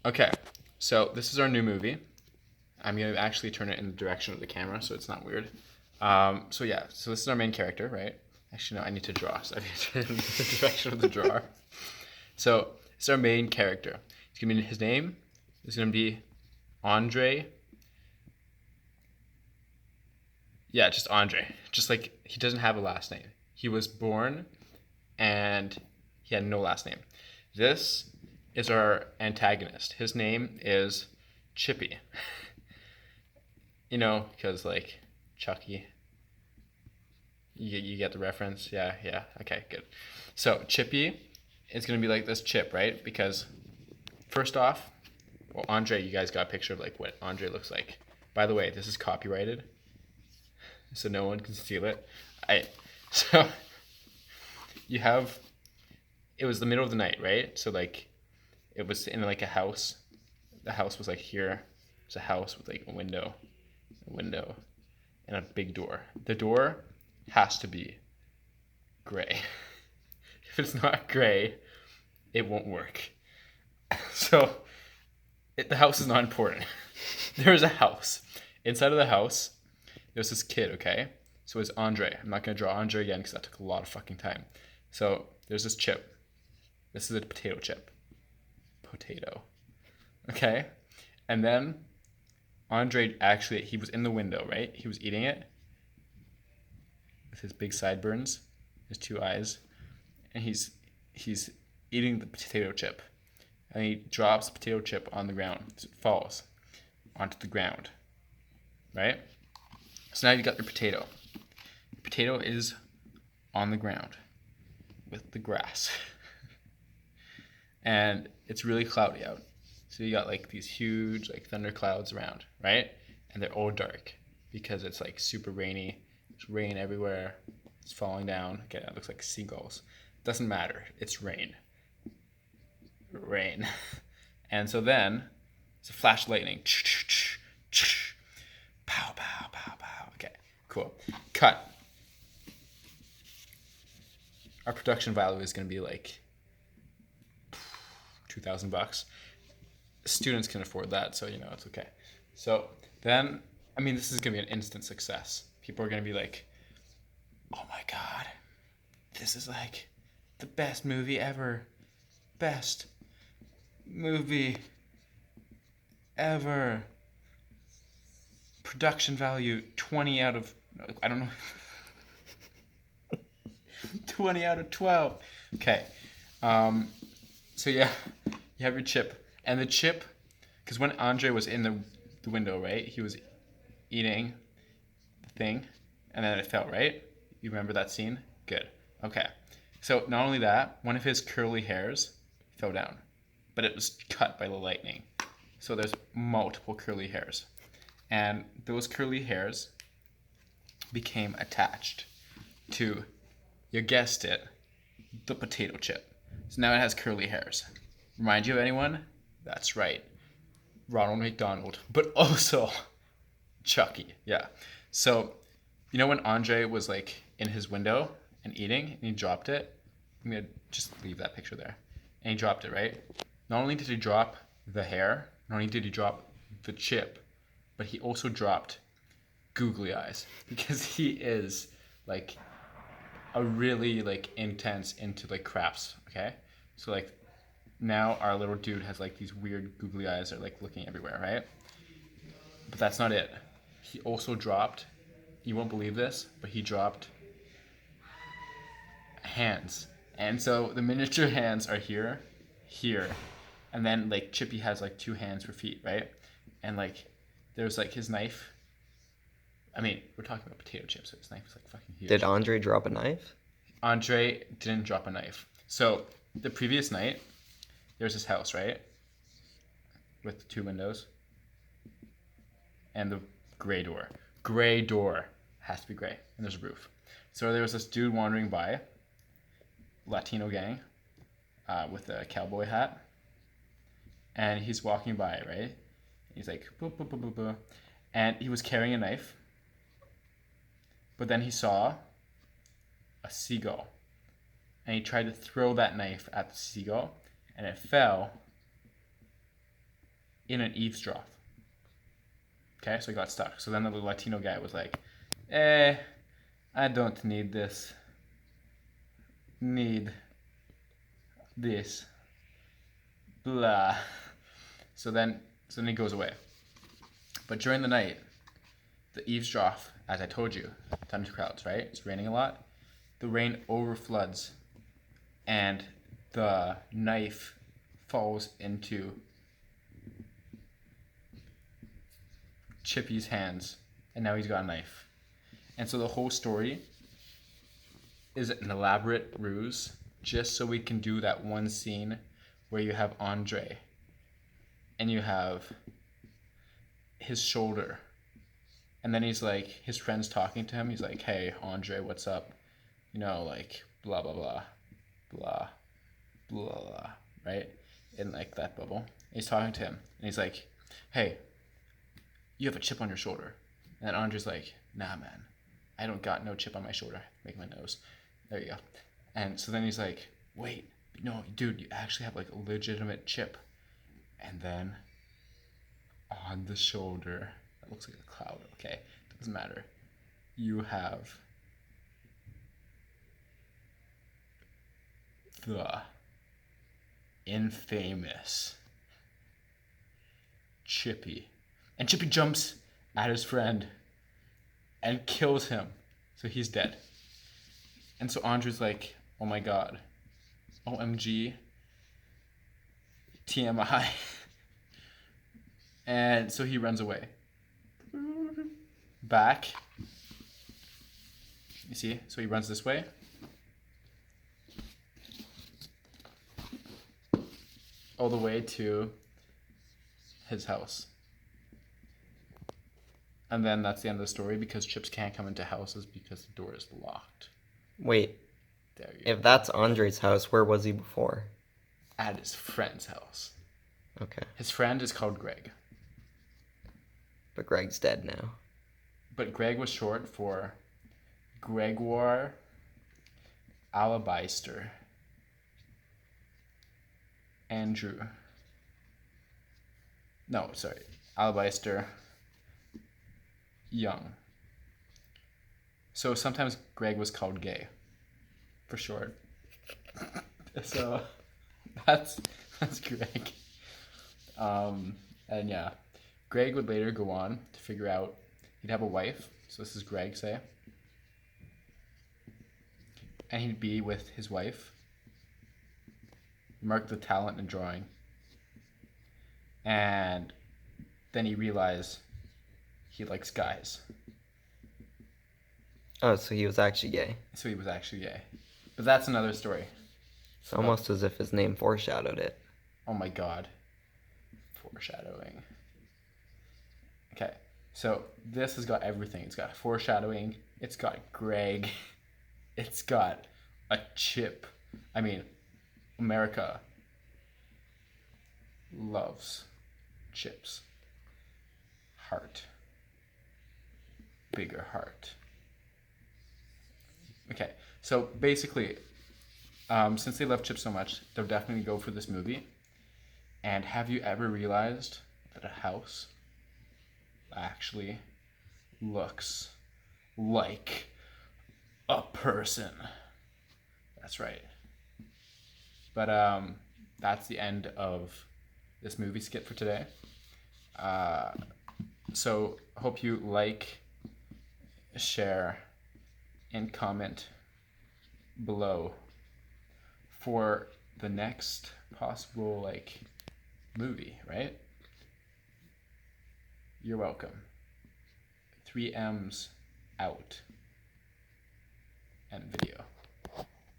Okay, so this is our new movie. I'm gonna actually turn it in the direction of the camera so it's not weird. So yeah, so this is our main character, right? Actually, no, I need to draw. So I need to turn it in the direction of the drawer. So this is our main character. It's gonna be his name is gonna be Andre. Yeah, just Andre. Just like he doesn't have a last name. He was born and he had no last name. This is our antagonist. His name is Chippy. Because like Chucky. You get the reference? Yeah, yeah. Okay, good. So Chippy is gonna be like this chip, right? Because first off, well, Andre, you guys got a picture of like what Andre looks like. By the way, this is copyrighted, so no one can steal it. I so you have it was the middle of the night, right? So like it was in like a house. The house was like here. It's a house with like a window, and a big door. The door has to be gray. If it's not gray, it won't work. So the house is not important. There is a house. Inside of the house, there's this kid, okay? So it's Andre. I'm not going to draw Andre again because that took a lot of fucking time. So there's this chip. This is a potato chip. Potato. Okay? And then Andre actually, he was in the window, right? He was eating it with his big sideburns, his two eyes, and he's eating the potato chip. And he drops the potato chip on the ground. So it falls onto the ground, right? So now you got your potato. The potato is on the ground with the grass. And it's really cloudy out. So you got like these huge like thunder clouds around, right? And they're all dark because it's like super rainy. There's rain everywhere. It's falling down. Okay, it looks like seagulls. Doesn't matter. It's rain. Rain. And so then it's a flash of lightning. Pow, pow, pow, pow. Okay, cool. Cut. Our production value is going to be like $2,000. Students can afford that, so it's okay. So then, I mean, this is going to be an instant success. People are going to be like, oh my god, this is like the best movie ever. Best movie ever. Production value 20 out of, I don't know, 20 out of 12. Okay. So yeah, you have your chip. And the chip, because when Andre was in the window, right, he was eating the thing, and then it fell, right? You remember that scene? Good. Okay. So not only that, one of his curly hairs fell down, but it was cut by the lightning. So there's multiple curly hairs. And those curly hairs became attached to, you guessed it, the potato chip. So now it has curly hairs. Remind you of anyone? That's right. Ronald McDonald, but also Chucky. Yeah. So, when Andre was like in his window and eating and he dropped it? I'm going to just leave that picture there. And he dropped it, right? Not only did he drop the hair, not only did he drop the chip, but he also dropped googly eyes because he is like a really like intense into like crafts, okay? So like now our little dude has like these weird googly eyes that are like looking everywhere, right? But that's not it. He also dropped, you won't believe this, but he dropped hands. And so the miniature hands are here, and then like Chippy has like two hands for feet, right? And like there's like his knife. I mean, we're talking about potato chips, so his knife is like fucking Did huge. Andre drop a knife? Andre didn't drop a knife. So the previous night, there's this house, right? With two windows and the gray door. Gray door has to be gray, and there's a roof. So there was this dude wandering by, Latino gang, with a cowboy hat, and he's walking by, right? He's like, boop, boop, boop, boop, boop. And he was carrying a knife, but then he saw a seagull, and he tried to throw that knife at the seagull, and it fell in an eavesdrop. Okay, so he got stuck. So then the Latino guy was like, I don't need this. Need this. Blah. So then he goes away. But during the night, the eavesdrop, as I told you, thunderclouds, right? It's raining a lot. The rain overfloods, and the knife falls into Chippy's hands, and now he's got a knife. And so the whole story is an elaborate ruse just so we can do that one scene where you have Andre and you have his shoulder, and then he's like, his friend's talking to him, he's like, hey Andre, what's up, like blah blah blah blah blah blah, right, in like that bubble, and he's talking to him and he's like, hey, you have a chip on your shoulder. And Andre's like, nah man, I don't got no chip on my shoulder. Make my nose. There you go. And so then he's like, wait, no, dude, you actually have like a legitimate chip. And then on the shoulder, that looks like a cloud, okay, doesn't matter, you have the infamous Chippy. And Chippy jumps at his friend and kills him. So he's dead. And so Andre's like, oh my god, OMG, TMI. And so he runs away. Back. You see? So he runs this way. All the way to his house. And then that's the end of the story, because Chips can't come into houses because the door is locked. Wait. There you If go. that's Andre's house, where was he before? At his friend's house. Okay. His friend is called Greg. But Greg's dead now. But Greg was short for Gregoire Alabaster Andrew. No, sorry. Alabaster Young. So sometimes Greg was called Gay for short. So that's Greg. And yeah, Greg would later go on to figure out he'd have a wife. So this is Greg, say. And he'd be with his wife. Mark the talent in drawing. And then he realized he likes guys. Oh, so he was actually gay. So he was actually gay. But that's another story. It's almost as if his name foreshadowed it. Oh my god. Foreshadowing. Okay, so this has got everything. It's got foreshadowing. It's got Greg. It's got a chip. I mean, America loves chips. Heart. Bigger heart. Okay, so basically, since they love chips so much, they'll definitely go for this movie. And have you ever realized that a house actually looks like a person? That's right. But that's the end of this movie skit for today. So hope you like, share, and comment below for the next possible movie, right? You're welcome. 3M's out. End video.